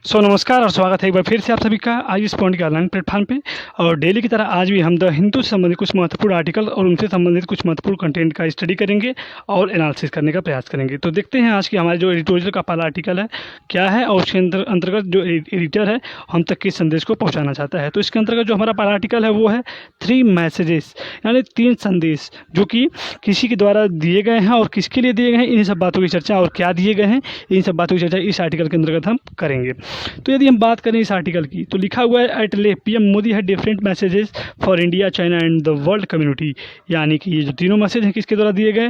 नमस्कार और स्वागत है एक बार फिर से आप सभी का आज इस पॉइंट के ऑनलाइन प्लेटफॉर्म पे। और डेली की तरह आज भी हम द हिंदू से संबंधित कुछ महत्वपूर्ण आर्टिकल और उनसे संबंधित कुछ महत्वपूर्ण कंटेंट का स्टडी करेंगे और एनालिसिस करने का प्रयास करेंगे। तो देखते हैं आज की हमारे जो एडिटोरियल का पहला आर्टिकल है क्या है और उसके अंतर्गत जो एडिटर है हम तक किस संदेश को पहुँचाना चाहता है। तो इसके अंतर्गत जो हमारा पहला आर्टिकल है वो है 3 मैसेजेस, यानी 3 संदेश जो कि किसी के द्वारा दिए गए हैं और किसके लिए दिए गए हैं, इन्हीं सब बातों की चर्चा और क्या दिए गए हैं इन सब बातों की चर्चा इस आर्टिकल के अंतर्गत हम करेंगे। तो यदि हम बात करें इस आर्टिकल की तो लिखा हुआ है एट ले पीएम मोदी है different messages for India, China and the world community. यानी कि ये जो तीनों मैसेज हैं किसके द्वारा दिए गए,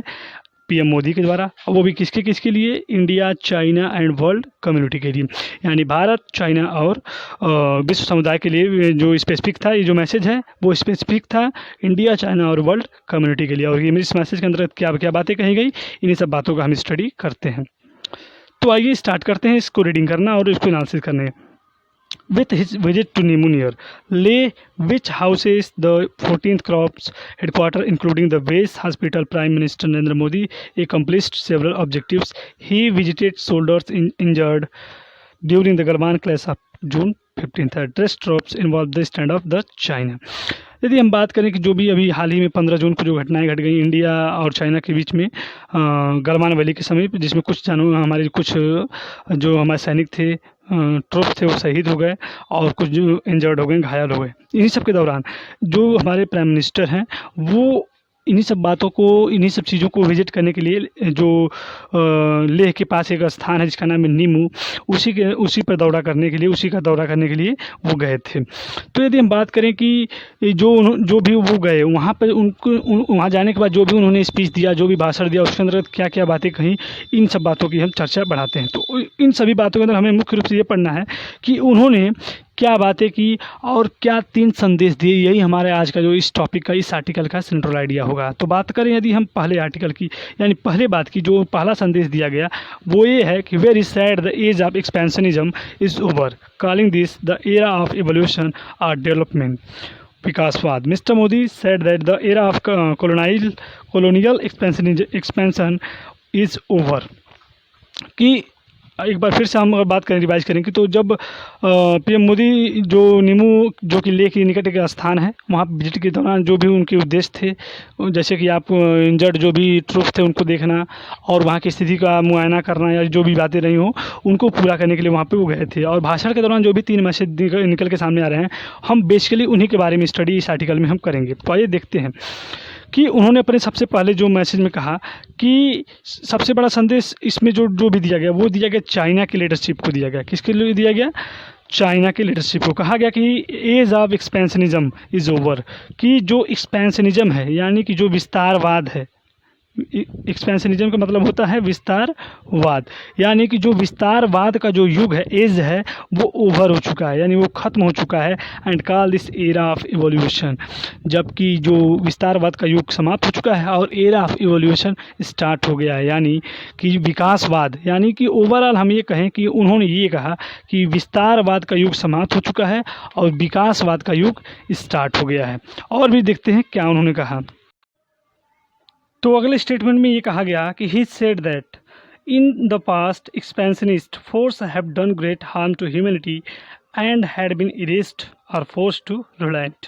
पीएम मोदी के द्वारा, और वो भी किसके किसके लिए, India, China and world community के लिए, यानी भारत, चाइना और विश्व समुदाय के लिए जो स्पेसिफिक था। ये जो मैसेज है वो स्पेसिफिक था इंडिया, चाइना और वर्ल्ड कम्युनिटी के लिए। और ये इस मैसेज के अंदर क्या क्या बातें कही गई, इन्हीं सब बातों का हम स्टडी करते हैं। तो आइए स्टार्ट करते हैं इसको रीडिंग करना और इसको एनालिसिस करने। With his visit to Nemunir, Leh, which houses the 14th Corps headquarters, including the base hospital, Prime Minister Narendra Modi accomplished several objectives. He visited soldiers injured during the Galwan clash of June 15th. Addressed troops involved the stand of the China. यदि हम बात करें कि जो भी अभी हाल ही में 15 जून को जो घटनाएं घट गई इंडिया और चाइना के बीच में गलवान वैली के समीप, जिसमें कुछ हमारे कुछ जो हमारे सैनिक थे, ट्रुप्स थे, वो शहीद हो गए और कुछ जो इंजर्ड हो गए, घायल हो गए। इन्हीं सब के दौरान जो हमारे प्राइम मिनिस्टर हैं वो इन्हीं सब बातों को, इन्हीं सब चीज़ों को विजिट करने के लिए जो लेह के पास एक स्थान है जिसका नाम है नीमू, उसी पर दौरा करने के लिए, उसी का दौरा करने के लिए वो गए थे। तो यदि हम बात करें कि जो भी वो गए वहाँ पर वहाँ जाने के बाद जो भी उन्होंने स्पीच दिया, जो भी भाषण दिया, उसके अंदर क्या क्या बातें कहीं, इन सब बातों की हम चर्चा बढ़ाते हैं। तो इन सभी बातों के अंदर हमें मुख्य रूप से ये पढ़ना है कि उन्होंने क्या बातें की और क्या 3 संदेश दिए। यही हमारे आज का जो इस टॉपिक का, इस आर्टिकल का सेंट्रल आइडिया होगा। तो बात करें यदि हम पहले आर्टिकल की, यानी पहले बात की, जो पहला संदेश दिया गया वो ये है कि very sad the age of expansionism is over, calling this the era of evolution और डेवलपमेंट विकासवाद। Mister Modi said that the era of colonial expansion is over। कि एक बार फिर से हम अगर बात करें, रिवाइज करें कि तो जब पीएम मोदी जो नीमू, जो कि लेह के निकट का स्थान है, वहाँ विजिट के दौरान जो भी उनके उद्देश्य थे, जैसे कि आप इंजर्ड जो भी ट्रूप्स थे उनको देखना और वहाँ की स्थिति का मुआयना करना या जो भी बातें रही हों उनको पूरा करने के लिए वहाँ पे वो गए थे। और भाषण के दौरान जो भी 3 मैसेज निकल के सामने आ रहे हैं, हम बेसिकली उन्हीं के बारे में स्टडी इस आर्टिकल में हम करेंगे। तो आइए देखते हैं कि उन्होंने अपने सबसे पहले जो मैसेज में कहा कि सबसे बड़ा संदेश इसमें जो भी दिया गया वो दिया गया चाइना की लीडरशिप को दिया गया। किसके लिए दिया गया, चाइना की लीडरशिप को। कहा गया कि age of expansionism is over, कि जो एक्सपेंशनिज्म है यानी कि जो विस्तारवाद है, एक्सपेंशनिज्म का मतलब होता है विस्तारवाद, यानी कि जो विस्तारवाद का जो युग है, एज है, वो ओवर हो चुका है, यानी वो ख़त्म हो चुका है। And call this era of evolution, जबकि जो विस्तारवाद का युग समाप्त हो चुका है और एरा ऑफ इवोल्यूशन स्टार्ट हो गया है, यानी कि विकासवाद, यानी कि ओवरऑल हम ये कहें कि उन्होंने ये कहा कि विस्तारवाद का युग समाप्त हो चुका है और विकासवाद का युग स्टार्ट हो गया है। और भी देखते हैं क्या उन्होंने कहा। तो अगले स्टेटमेंट में ये कहा गया कि he said that in the past expansionist force have done great harm to humanity and had been erased और फोर्स टू रिलेंट।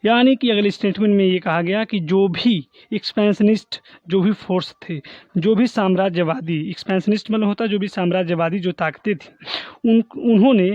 यानी कि अगले स्टेटमेंट में ये कहा गया कि जो भी एक्सपेंशनिस्ट, जो भी फोर्स थे, जो भी साम्राज्यवादी, एक्सपेंशनिस्ट मतलब होता है जो भी साम्राज्यवादी जो ताकतें थी, उन्होंने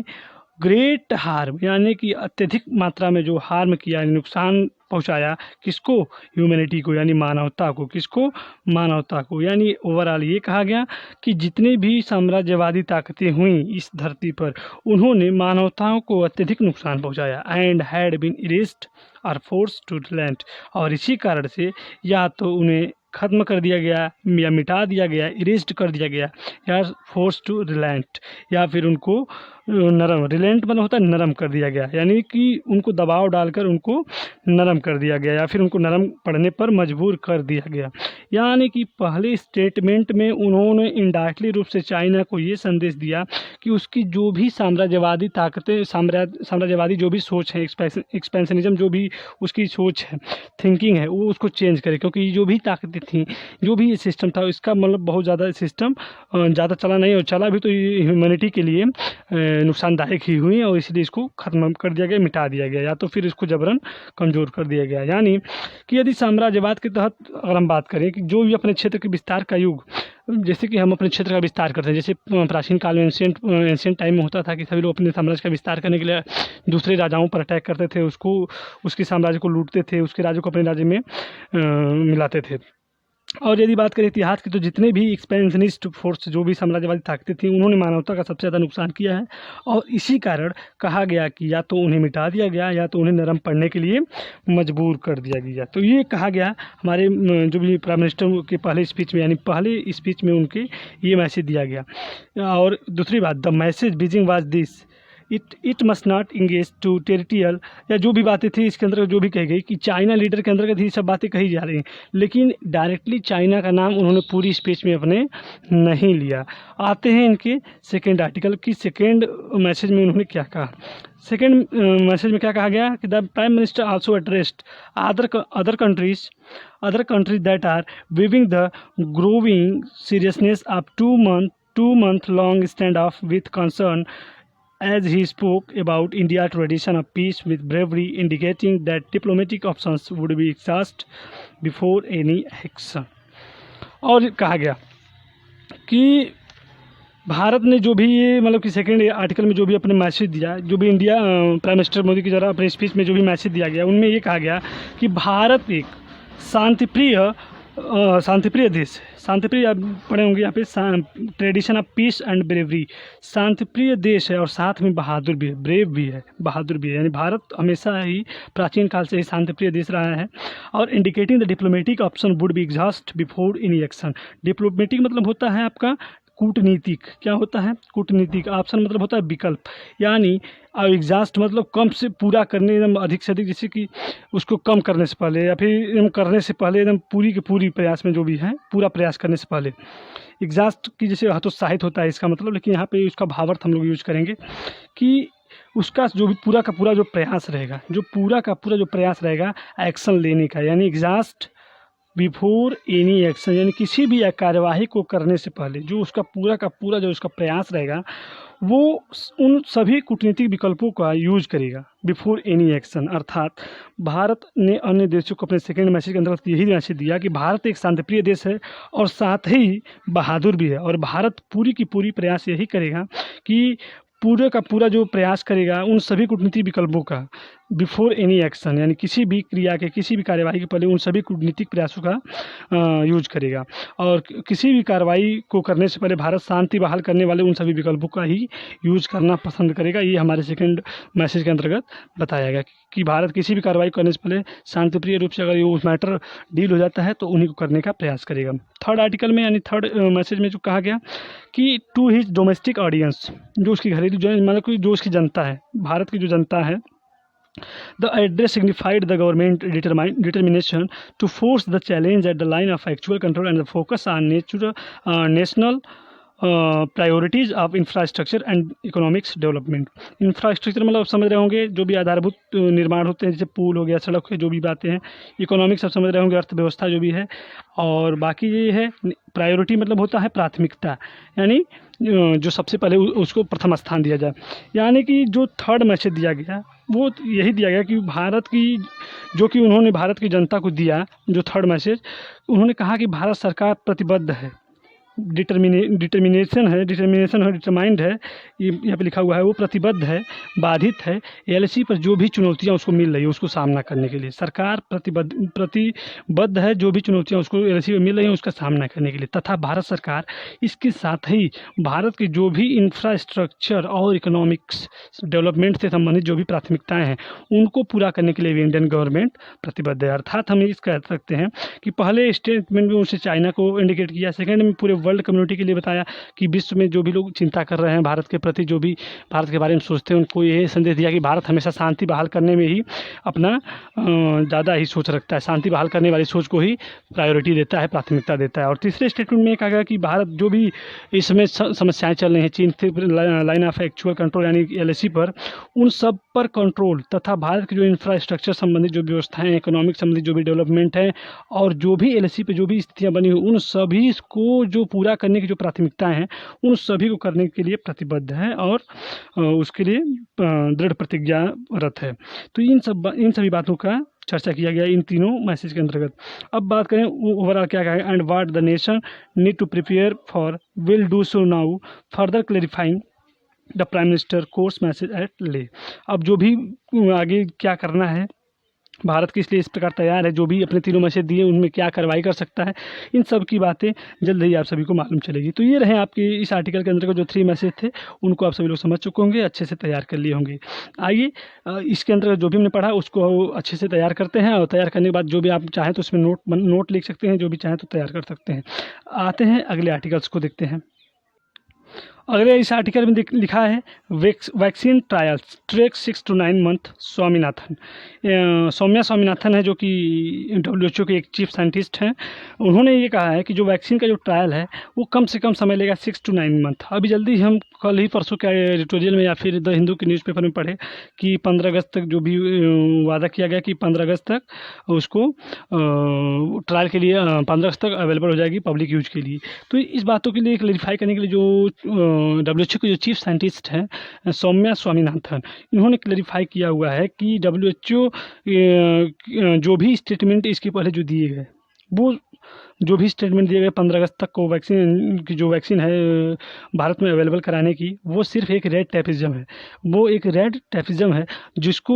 ग्रेट हार्म, यानी कि अत्यधिक मात्रा में जो हार्म किया, नुकसान पहुंचाया, किसको, ह्यूमैनिटी को, यानी मानवता को। किसको, मानवता को। यानी ओवरऑल ये कहा गया कि जितने भी साम्राज्यवादी ताकतें हुई इस धरती पर, उन्होंने मानवताओं को अत्यधिक नुकसान पहुंचाया। एंड हैड बीन इरेस्ड और फोर्स टू रिलेंट, और इसी कारण से या तो उन्हें ख़त्म कर दिया गया या मिटा दिया गया, इरेस्ड कर दिया गया, या फोर्स टू रिलेंट, या फिर उनको नरम, रिलेंट मतलब होता है नरम कर दिया गया, यानी कि उनको दबाव डालकर उनको नरम कर दिया गया या फिर उनको नरम पड़ने पर मजबूर कर दिया गया। यानी कि पहले स्टेटमेंट में उन्होंने इनडायरेक्टली रूप से चाइना को ये संदेश दिया कि उसकी जो भी साम्राज्यवादी ताकतें, साम्राज्यवादी जो भी सोच है, एक्सपेंशनिज्म जो भी उसकी सोच है, थिंकिंग है, वो उसको चेंज करे, क्योंकि जो भी ताकतें थी, जो भी ये सिस्टम था, इसका मतलब बहुत ज़्यादा सिस्टम ज़्यादा चला नहीं, और चला भी तो ह्यूमैनिटी के लिए नुकसानदायक ही हुई और इसलिए इसको ख़त्म कर दिया गया, मिटा दिया गया, या तो फिर इसको जबरन कमज़ोर कर दिया गया। यानी कि यदि साम्राज्यवाद के तहत अगर हम बात करें कि जो भी अपने क्षेत्र के विस्तार का युग, जैसे कि हम अपने क्षेत्र का विस्तार करते हैं, जैसे प्राचीन काल में एंशियंट टाइम में होता था कि सभी लोग अपने साम्राज्य का विस्तार करने के लिए दूसरे राजाओं पर अटैक करते थे, उसके साम्राज्य को लूटते थे, उसके राज्य को अपने राज्य में मिलाते थे। और यदि बात करें इतिहास की, तो जितने भी एक्सपेंशनिस्ट फोर्स, जो भी साम्राज्यवादी ताकतें थी, उन्होंने मानवता का सबसे ज़्यादा नुकसान किया है। और इसी कारण कहा गया कि या तो उन्हें मिटा दिया गया या तो उन्हें नरम पड़ने के लिए मजबूर कर दिया गया। तो ये कहा गया हमारे जो भी प्राइम मिनिस्टर के पहले स्पीच में, यानी पहले स्पीच में उनके ये मैसेज दिया गया। और दूसरी बात, the message Beijing was this, it must not engage to territorial, या जो भी बातें थी इसके अंदर जो भी कही गई कि चाइना लीडर के अंदर ही सब बातें कही जा रही हैं, लेकिन डायरेक्टली चाइना का नाम उन्होंने पूरी स्पीच में अपने नहीं लिया। आते हैं इनके सेकेंड आर्टिकल की सेकेंड मैसेज में उन्होंने क्या कहा। सेकेंड मैसेज में क्या कहा गया कि the prime minister also addressed other countries that are weaving the growing seriousness of 2 month long standoff with concern, as he spoke about India's tradition of peace with bravery, indicating that diplomatic options would be exhausted before any action। और कहा गया कि भारत ने जो भी ये मतलब कि सेकेंड आर्टिकल में जो भी अपने मैसेज दिया, जो भी इंडिया प्राइम मिनिस्टर मोदी की जरा अपने स्पीच में जो भी मैसेज दिया गया, उनमें ये कहा गया कि भारत एक शांतिप्रिय देश है। शांतिप्रिय आप पढ़े होंगे यहाँ पे, tradition of peace and bravery, शांतिप्रिय देश है और साथ में बहादुर भी है, ब्रेव भी है, बहादुर भी है। यानी भारत हमेशा ही प्राचीन काल से ही शांतिप्रिय देश रहा है। और indicating the diplomatic option would be exhaust before any action. Diplomatic मतलब होता है आपका कूटनीतिक, क्या होता है कूटनीतिक, ऑप्शन मतलब होता है विकल्प, यानी एग्जॉस्ट मतलब कम से पूरा करने, एकदम अधिक से अधिक, जैसे कि उसको कम करने से पहले या फिर एकदम करने से पहले, एकदम पूरी की पूरी प्रयास में जो भी है पूरा प्रयास करने से पहले। एग्जॉस्ट की जैसे हतोत्साहित होता है इसका मतलब, लेकिन यहाँ पे उसका भावार्थ हम लोग यूज करेंगे कि उसका जो भी पूरा का पूरा जो प्रयास रहेगा, जो पूरा का पूरा जो प्रयास रहेगा एक्शन लेने का, यानी एग्जॉस्ट बिफोर एनी एक्शन, यानी किसी भी कार्यवाही को करने से पहले जो उसका पूरा का पूरा जो उसका प्रयास रहेगा वो उन सभी कूटनीतिक विकल्पों का यूज करेगा बिफोर एनी एक्शन। अर्थात भारत ने अन्य देशों को अपने सेकेंड मैसेज के अंतर्गत यही मैसेज दिया कि भारत एक शांतिप्रिय देश है और साथ ही बहादुर भी है, और भारत पूरी की पूरी प्रयास यही करेगा कि पूरे का पूरा जो प्रयास करेगा उन सभी कूटनीतिक विकल्पों का बिफोर एनी एक्शन, यानी किसी भी क्रिया के, किसी भी कार्यवाही के पहले उन सभी कूटनीतिक प्रयासों का यूज करेगा। और किसी भी कार्रवाई को करने से पहले भारत शांति बहाल करने वाले उन सभी विकल्पों का ही यूज करना पसंद करेगा। ये हमारे सेकंड मैसेज के अंतर्गत बताया गया कि भारत किसी भी कार्रवाई करने से पहले शांतिप्रिय रूप से अगर ये उस मैटर डील हो जाता है तो उन्हीं को करने का प्रयास करेगा। थर्ड आर्टिकल में यानी थर्ड मैसेज में जो कहा गया कि टू हिज डोमेस्टिक ऑडियंस, जो उसकी घरेलू जो मतलब कि जो उसकी जनता है, भारत की जो जनता है, the address signified the government determination to force the challenge at the line of actual control and the focus on national priorities of infrastructure and economics development. Infrastructure मतलब समझ रहे होंगे जो भी आधारभूत निर्माण होते हैं, जैसे पुल हो गया, सड़क है, जो भी बातें हैं। इकोनॉमिक्स सब समझ रहे होंगे, अर्थव्यवस्था जो भी है। और बाकी ये है प्रायोरिटी मतलब होता है प्राथमिकता, यानी जो सबसे पहले उसको प्रथम स्थान दिया जाए। यानी कि जो थर्ड मैसेज दिया गया वो यही दिया गया कि भारत की, जो कि उन्होंने भारत की जनता को दिया, जो थर्ड मैसेज उन्होंने कहा कि भारत सरकार प्रतिबद्ध है, डिटरमाइंड है, ये यहाँ पे लिखा हुआ है, वो प्रतिबद्ध है, बाधित है, एलएसी पर जो भी चुनौतियाँ उसको मिल रही है उसको सामना करने के लिए। सरकार प्रतिबद्ध है, जो भी चुनौतियाँ उसको एलएसी पर मिल रही हैं उसका सामना करने के लिए। तथा भारत सरकार इसके साथ ही भारत की जो भी इंफ्रास्ट्रक्चर और इकोनॉमिक्स डेवलपमेंट से संबंधित जो भी प्राथमिकताएँ हैं उनको पूरा करने के लिए भी इंडियन गवर्नमेंट प्रतिबद्ध है। अर्थात हम इस कह सकते हैं कि पहले स्टेटमेंट में उनसे चाइना को इंडिकेट किया, सेकेंड में पूरे वर्ल्ड कम्युनिटी के लिए बताया कि विश्व में जो भी लोग चिंता कर रहे हैं भारत के प्रति, जो भी भारत के बारे में सोचते हैं, उनको ये संदेश दिया कि भारत हमेशा शांति बहाल करने में ही अपना ज़्यादा ही सोच रखता है, शांति बहाल करने वाली सोच को ही प्रायोरिटी देता है, प्राथमिकता देता है। और तीसरे स्टेटमेंट में कहा गया कि भारत जो भी इस समय समस्याएं चल रही हैं चीन से लाइन ऑफ एक्चुअल कंट्रोल यानी एलएसी पर, उन सब पर कंट्रोल तथा भारत के जो इंफ्रास्ट्रक्चर संबंधित जो व्यवस्थाएं, इकोनॉमिक संबंधित जो भी डेवलपमेंट है और जो भी एलएसी पे जो भी स्थितियां बनी हुई, उन सभी को जो पूरा करने की जो प्राथमिकताएं हैं, उन सभी को करने के लिए प्रतिबद्ध है और उसके लिए दृढ़ प्रतिज्ञारत है। तो इन सभी बातों का चर्चा किया गया इन तीनों मैसेज के अंतर्गत। अब बात करें ओवरऑल क्या कहा, and what the nation need to prepare for will do so now, further clarifying the prime minister course message at large. अब जो भी आगे क्या करना है, भारत की इसलिए इस प्रकार तैयार है, जो भी अपने तीनों मैसेज दिए उनमें क्या कार्रवाई कर सकता है, इन सब की बातें जल्द ही आप सभी को मालूम चलेगी। तो ये रहे आपके इस आर्टिकल के अंदर जो 3 मैसेज थे, उनको आप सभी लोग समझ चुके होंगे, अच्छे से तैयार कर लिए होंगे। आइए इसके अंदर जो भी हमने पढ़ा उसको अच्छे से तैयार करते हैं, और तैयार करने के बाद जो भी आप चाहें तो उसमें नोट लिख सकते हैं, जो भी चाहें तो तैयार कर सकते हैं। आते हैं अगले आर्टिकल्स को देखते हैं। अगले इस आर्टिकल में लिखा है vaccine trials take 6 to 9 month Swaminathan. Soumya Swaminathan है जो कि WHO के एक चीफ साइंटिस्ट हैं। उन्होंने ये कहा है कि जो वैक्सीन का जो ट्रायल है वो कम से कम समय लेगा 6 to 9 मंथ। अभी जल्दी हम कल ही परसों के एडिटोरियल में या फिर द हिंदू के न्यूज़पेपर में पढ़े कि 15 अगस्त तक जो भी वादा किया गया कि 15 अगस्त तक उसको ट्रायल के लिए 15 अगस्त तक अवेलेबल हो जाएगी पब्लिक यूज के लिए। तो इस बातों के लिए क्लैरिफाई करने के लिए जो WHO के जो चीफ साइंटिस्ट हैं सौम्या स्वामीनाथन, इन्होंने क्लैरिफाई किया हुआ है कि WHO जो भी स्टेटमेंट इसके पहले जो दिए गए, वो जो भी स्टेटमेंट दिए गए 15 अगस्त तक को वैक्सीन की जो वैक्सीन है भारत में अवेलेबल कराने की, वो सिर्फ एक रेड टैपिज्म है। वो एक रेड टैपिज्म है जिसको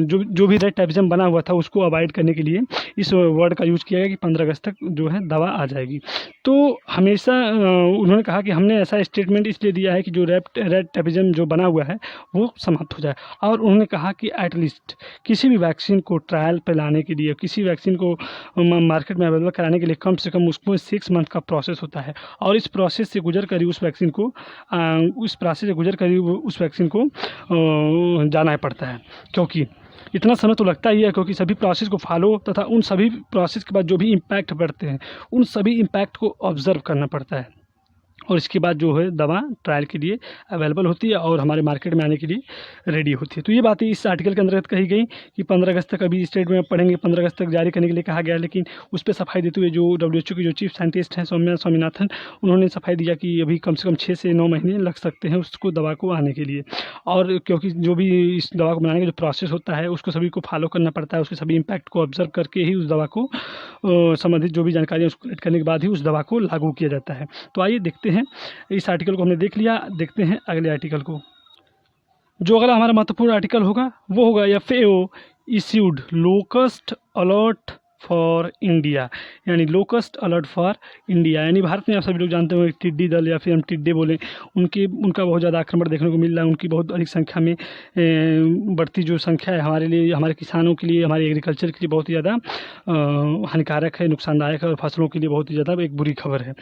जो भी रेड टैपिज्म बना हुआ था उसको अवॉइड करने के लिए इस वर्ड का यूज़ किया गया कि 15 अगस्त तक जो है दवा आ जाएगी। तो हमेशा उन्होंने कहा कि हमने ऐसा स्टेटमेंट इसलिए दिया है कि जो रेड टैपिज्म जो बना हुआ है वो समाप्त हो जाए। और उन्होंने कहा कि एटलीस्ट किसी भी वैक्सीन को ट्रायल पर लाने के लिए, किसी वैक्सीन को मार्केट में अवेलेबल कराने के लिए कम से कम उसको 6 मंथ का प्रोसेस होता है। और इस प्रोसेस से गुजर कर ही उस वैक्सीन को जाना पड़ता है, क्योंकि इतना समय तो लगता ही है, क्योंकि सभी प्रोसेस को फॉलो तथा उन सभी प्रोसेस के बाद जो भी इम्पैक्ट पड़ते हैं उन सभी इम्पैक्ट को ऑब्जर्व करना पड़ता है। और इसके बाद जो है दवा ट्रायल के लिए अवेलेबल होती है और हमारे मार्केट में आने के लिए रेडी होती है। तो ये बातें इस आर्टिकल के अंतर्गत कही गई कि 15 अगस्त तक, अभी स्टेट में पढ़ेंगे 15 अगस्त तक जारी करने के लिए कहा गया, लेकिन उस पर सफाई देते हुए जो WHO के जो चीफ साइंटिस्ट हैं सौम्या स्वामीनाथन, उन्होंने सफाई दिया कि अभी कम से कम 6 से 9 महीने लग सकते हैं उसको दवा को आने के लिए। और क्योंकि जो भी इस दवा को बनाने का जो प्रोसेस होता है उसको सभी को फॉलो करना पड़ता है, उसके सभी इम्पैक्ट को ऑब्जर्व करके ही उस दवा को संबंधित जो भी जानकारी है उसको कलेक्ट करने के बाद ही उस दवा को लागू किया जाता है। तो आइए देखते हैं, इस आर्टिकल को हमने देख लिया, देखते हैं अगले आर्टिकल को। जो अगला हमारा महत्वपूर्ण आर्टिकल होगा वो होगा FAO issued locust alert for India, यानी लोकस्ट अलर्ट फॉर इंडिया। यानी भारत में आप सभी लोग जानते हो टिड्डी दल या फिर हम टिड्डे बोलें, उनका बहुत ज़्यादा आक्रमण देखने को मिल रहा है। उनकी बहुत अधिक संख्या में बढ़ती जो संख्या है हमारे लिए, हमारे किसानों के लिए, हमारे एग्रीकल्चर के लिए बहुत ही ज़्यादा हानिकारक है, नुकसानदायक है और फसलों के लिए बहुत ही ज़्यादा एक बुरी खबर है।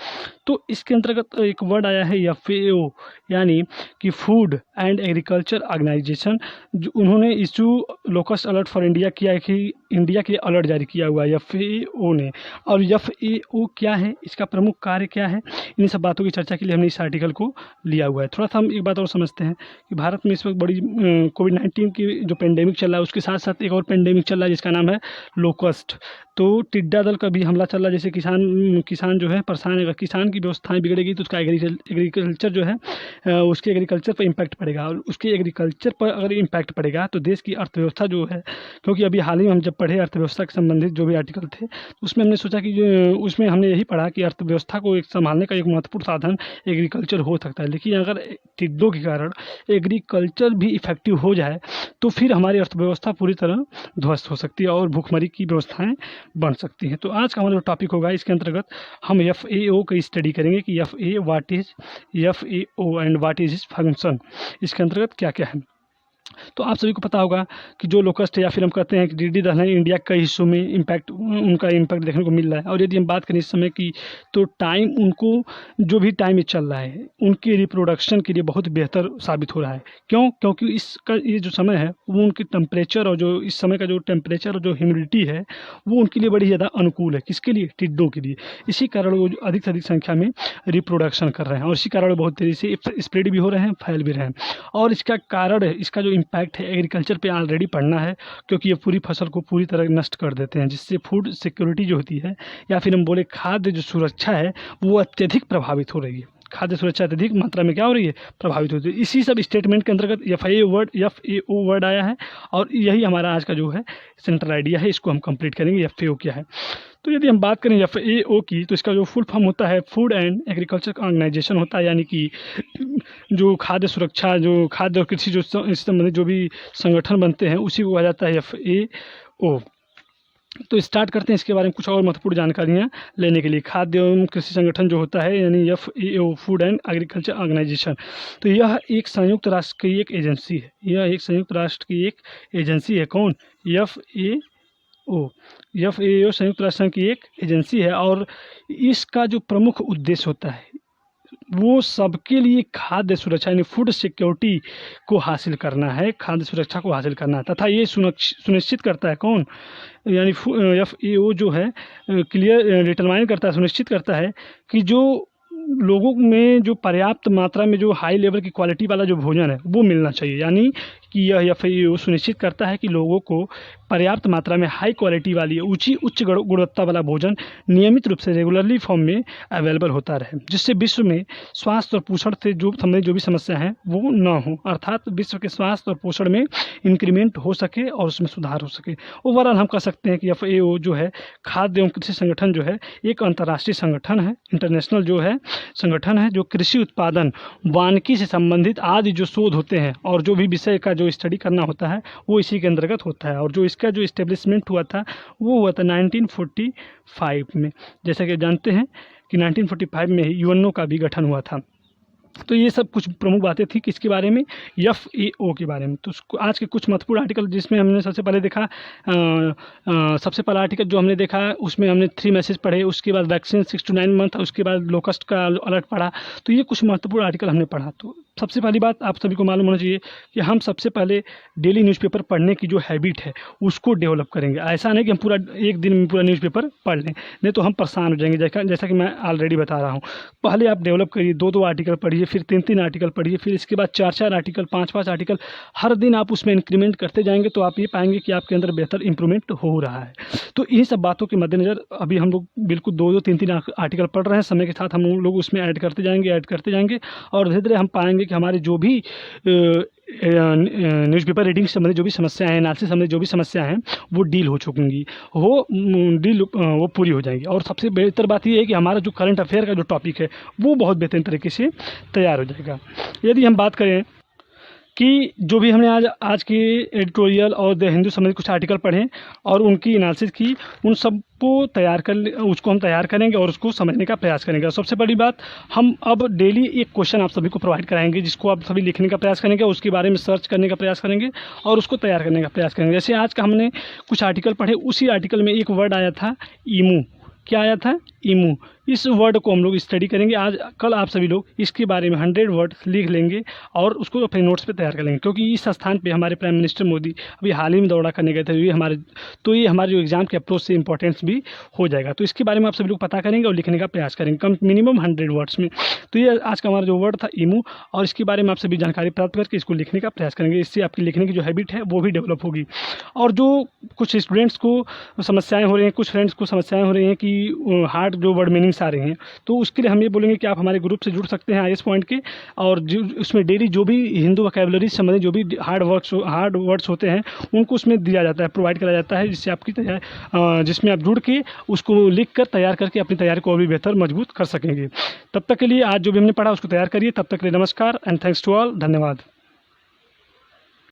तो इसके अंतर्गत एक वर्ड आया है FAO, यानी कि फूड एंड एग्रीकल्चर ऑर्गेनाइजेशन। उन्होंने issue locust alert for India किया है कि इंडिया के लिए अलर्ट जारी किया हुआ है FAO ने। और FAO क्या है, इसका प्रमुख कार्य क्या है, इन सब बातों की चर्चा के लिए हमने इस आर्टिकल को लिया हुआ है। थोड़ा सा हम एक बात और समझते हैं कि भारत में इस वक्त बड़ी कोविड-19 की जो पेंडेमिक चल रहा है उसके साथ साथ एक और पेंडेमिक चल रहा है जिसका नाम है लोकस्ट। तो टिड्डा दल का भी हमला चल रहा है। जैसे किसान जो है परेशान है, अगर किसान की व्यवस्थाएं बिगड़ेगी तो उसका एग्रीकल्चर जो है उसके एग्रीकल्चर पर इम्पैक्ट पड़ेगा, और उसके एग्रीकल्चर पर अगर इम्पैक्ट पड़ेगा तो देश की अर्थव्यवस्था जो है, क्योंकि अभी हाल ही में हम जब पढ़े अर्थव्यवस्था के संबंधित जो भी आर्टिकल थे उसमें हमने सोचा कि उसमें हमने यही पढ़ा कि अर्थव्यवस्था को एक संभालने का एक महत्वपूर्ण साधन एग्रीकल्चर हो सकता है। लेकिन अगर टिड्डों के कारण एग्रीकल्चर भी इफेक्टिव हो जाए तो फिर हमारी अर्थव्यवस्था पूरी तरह ध्वस्त हो सकती है और भूखमरी की व्यवस्थाएं बन सकती हैं। तो आज का हमारा जो टॉपिक होगा इसके अंतर्गत हम FAO की स्टडी करेंगे कि what is FAO and what is is function, इसके अंतर्गत क्या क्या है। तो आप सभी को पता होगा कि जो लोकस्ट है या फिर हम कहते हैं कि टिड्डी दल है, इंडिया के कई हिस्सों में उनका इम्पैक्ट देखने को मिल रहा है। और यदि हम बात करें इस समय की, तो टाइम उनको जो भी टाइम में चल रहा है उनके रिप्रोडक्शन के लिए बहुत बेहतर साबित हो रहा है। क्यों? क्योंकि इसका ये जो समय है वो उनकी टेम्परेचर और जो इस समय का जो टेम्परेचर और जो ह्यूमिडिटी है वो उनके लिए बड़ी ज़्यादा अनुकूल है। किसके लिए? टिड्डों के लिए। इसी कारण वो अधिक से अधिक संख्या में रिप्रोडक्शन कर रहे हैं और इसी कारण बहुत तेज़ी से स्प्रेड भी हो रहे हैं, फैल भी रहे हैं। और इसका कारण है, इसका जो इम्पैक्ट है एग्रीकल्चर पे ऑलरेडी पड़ना है, क्योंकि ये पूरी फसल को पूरी तरह नष्ट कर देते हैं, जिससे फूड सिक्योरिटी जो होती है या फिर हम बोले खाद्य जो सुरक्षा है वो अत्यधिक प्रभावित हो रही है। खाद्य सुरक्षा अत्यधिक मात्रा में क्या हो रही है, प्रभावित होती है। इसी सब स्टेटमेंट के अंतर्गत FAO वर्ड आया है, और यही हमारा आज का जो है सेंट्रल आइडिया है, इसको हम कंप्लीट करेंगे। FAO क्या है, तो यदि हम बात करें FAO की, तो इसका जो फुल फॉर्म होता है फूड एंड एग्रीकल्चर ऑर्गेनाइजेशन होता है, यानी कि जो खाद्य सुरक्षा, जो खाद्य और कृषि जो इससे संबंधित जो भी संगठन बनते हैं उसी को कहा जाता है FAO। तो स्टार्ट करते हैं इसके बारे में कुछ और महत्वपूर्ण जानकारियाँ लेने के लिए। खाद्य एवं कृषि संगठन जो होता है यानी FAO Food and Agriculture Organization, तो यह एक संयुक्त राष्ट्र की एक एजेंसी है। यह एक संयुक्त राष्ट्र की एक एजेंसी है। कौन? FAO संयुक्त राष्ट्र की एक एजेंसी है, और इसका जो प्रमुख उद्देश्य होता है वो सबके लिए खाद्य सुरक्षा यानी फूड सिक्योरिटी को हासिल करना है, खाद्य सुरक्षा को हासिल करना है, तथा ये सुनिश्चित करता है। कौन? यानी FAO जो है क्लियर डिटरमाइन करता है, सुनिश्चित करता है कि जो लोगों में जो पर्याप्त मात्रा में जो हाई लेवल की क्वालिटी वाला जो भोजन है वो मिलना चाहिए। यानी कि यह FAO सुनिश्चित करता है कि लोगों को पर्याप्त मात्रा में हाई क्वालिटी वाली उच्च गुणवत्ता वाला भोजन नियमित रूप से रेगुलरली फॉर्म में अवेलेबल होता रहे, जिससे विश्व में स्वास्थ्य और पोषण से जो संबंधित जो भी समस्या हैं वो ना हो, अर्थात विश्व के स्वास्थ्य और पोषण में इंक्रीमेंट हो सके और उसमें सुधार हो सके। ओवरऑल हम कह सकते हैं कि FAO जो है खाद्य एवं कृषि संगठन जो है एक अंतर्राष्ट्रीय संगठन है, इंटरनेशनल जो है संगठन है, जो कृषि उत्पादन, वानिकी से संबंधित आदि जो शोध होते हैं और जो भी विषय का जो स्टडी करना होता है वो इसी के अंतर्गत होता है। और जो इसका जो इस्टेब्लिशमेंट हुआ था वो हुआ था 1945 में। जैसा कि जानते हैं कि 1945 में ही UNO का भी गठन हुआ था। तो ये सब कुछ प्रमुख बातें थी किसके बारे में, FAO के बारे में। तो आज के कुछ महत्वपूर्ण आर्टिकल जिसमें हमने सबसे पहले देखा, सबसे पहला आर्टिकल जो हमने देखा उसमें हमने 3 मैसेज पढ़े, उसके बाद वैक्सीन 6 to 9 मंथ, उसके बाद लोकस्ट का अलर्ट पढ़ा। तो ये कुछ महत्वपूर्ण आर्टिकल हमने पढ़ा। तो सबसे पहली बात आप सभी को मालूम होना चाहिए कि हम सबसे पहले डेली न्यूज़पेपर पढ़ने की जो हैबिट है उसको डेवलप करेंगे। ऐसा नहीं कि हम पूरा एक दिन में पूरा न्यूज़पेपर पढ़ लें, नहीं तो हम परेशान हो जाएंगे। जैसा कि मैं ऑलरेडी बता रहा हूँ, पहले आप डेवलप करिए, 2-2 आर्टिकल पढ़िए, फिर 3-3 आर्टिकल पढ़िए, फिर इसके बाद 4-4 आर्टिकल, 5-5 आर्टिकल, हर दिन आप उसमें इंक्रीमेंट करते जाएंगे तो आप ये पाएंगे कि आपके अंदर बेहतर इंप्रूवमेंट हो रहा है। तो इन सब बातों के मद्देनज़र अभी हम लोग बिल्कुल 2-2, 3-3 आर्टिकल पढ़ रहे हैं। समय के साथ हम लोग उसमें ऐड करते जाएंगे और धीरे धीरे हम पाएंगे कि हमारे जो भी न्यूज़पेपर रीडिंग से संबंधित जो भी समस्याएं हैं, एनालिसिस संबंधित जो भी समस्याएं हैं वो डील हो चुकेंगी, वो पूरी हो जाएंगी। और सबसे बेहतर बात ये है कि हमारा जो करंट अफेयर का जो टॉपिक है वो बहुत बेहतरीन तरीके से तैयार हो जाएगा। यदि हम बात करें कि जो भी हमने आज की एडिटोरियल और द हिंदू संबंधित कुछ आर्टिकल पढ़े और उनकी एनालिसिस की, उन सब को उसको हम तैयार करेंगे और उसको समझने का प्रयास करेंगे। सबसे बड़ी बात, हम अब डेली एक क्वेश्चन आप सभी को प्रोवाइड कराएंगे जिसको आप सभी लिखने का प्रयास करेंगे, उसके बारे में सर्च करने का प्रयास करेंगे और उसको तैयार करने का प्रयास करेंगे। जैसे आज का हमने कुछ आर्टिकल पढ़े, उसी आर्टिकल में एक वर्ड आया था ईमू। क्या आया था? ईमू। इस वर्ड को हम लोग स्टडी करेंगे आज। कल आप सभी लोग इसके बारे में 100 वर्ड लिख लेंगे और उसको अपने नोट्स पे तैयार कर लेंगे, क्योंकि इस स्थान पे हमारे प्राइम मिनिस्टर मोदी अभी हाल ही में दौरा करने गए थे। ये हमारे जो एग्जाम के अप्रोच से इंपॉर्टेंस भी हो जाएगा। तो इसके बारे में आप सभी लोग पता करेंगे और लिखने का प्रयास करेंगे कम मिनिमम 100 वर्ड्स में। तो ये आज का हमारा जो वर्ड था ईमू, और इसके बारे में आप सभी जानकारी प्राप्त करके इसको लिखने का प्रयास करेंगे। इससे आपकी लिखने की जो हैबिट है वो भी डेवलप होगी। और जो कुछ स्टूडेंट्स को समस्याएँ हो रही हैं, कुछ फ्रेंड्स को समस्याएँ हो रही हैं कि हार्ड जो वर्ड मीनिंग्स आ रही हैं, तो उसके लिए हम ये बोलेंगे कि आप हमारे ग्रुप से जुड़ सकते हैं IAS पॉइंट के, और उसमें डेली जो भी हिंदू वोकैबुलरी से संबंधित जो भी हार्ड वर्ड्स होते हैं उनको उसमें दिया जाता है, प्रोवाइड कराया जाता है, जिससे आपकी जिसमें आप जुड़ के उसको लिख कर तैयार करके अपनी तैयारी को और भी बेहतर मजबूत कर सकेंगे। तब तक के लिए आज जो भी हमने पढ़ा उसको तैयार करिए। तब तक के लिए नमस्कार एंड थैंक्स टू ऑल। धन्यवाद।